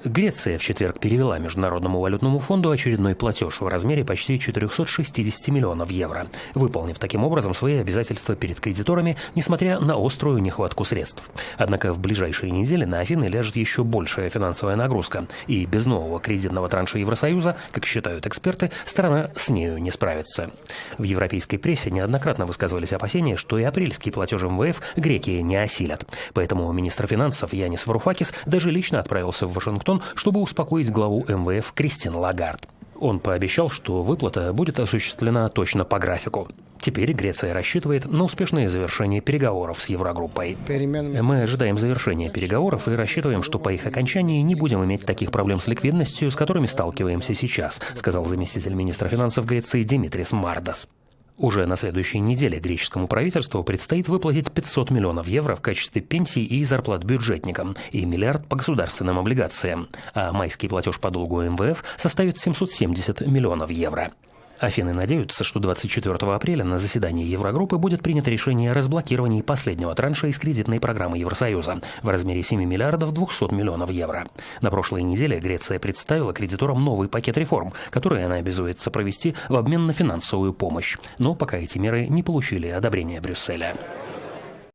Греция в четверг перевела Международному валютному фонду очередной платеж в размере почти 460 миллионов евро, выполнив таким образом свои обязательства перед кредиторами, несмотря на острую нехватку средств. Однако в ближайшие недели на Афины ляжет еще большая финансовая нагрузка, и без нового кредитного транша Евросоюза, как считают эксперты, страна с нею не справится. В европейской прессе неоднократно высказывались опасения, что и апрельский платеж МВФ греки не осилят. Поэтому министр финансов Янис Варуфакис даже лично отправился в Вашингтон, чтобы успокоить главу МВФ Кристин Лагард. Он пообещал, что выплата будет осуществлена точно по графику. Теперь Греция рассчитывает на успешное завершение переговоров с Еврогруппой. Мы ожидаем завершения переговоров и рассчитываем, что по их окончании не будем иметь таких проблем с ликвидностью, с которыми сталкиваемся сейчас, сказал заместитель министра финансов Греции Димитрис Мардас. Уже на следующей неделе греческому правительству предстоит выплатить 500 миллионов евро в качестве пенсий и зарплат бюджетникам и миллиард по государственным облигациям, а майский платеж по долгу МВФ составит 770 миллионов евро. Афины надеются, что 24 апреля на заседании Еврогруппы будет принято решение о разблокировании последнего транша из кредитной программы Евросоюза в размере 7 миллиардов 200 миллионов евро. На прошлой неделе Греция представила кредиторам новый пакет реформ, который она обязуется провести в обмен на финансовую помощь. Но пока эти меры не получили одобрения Брюсселя.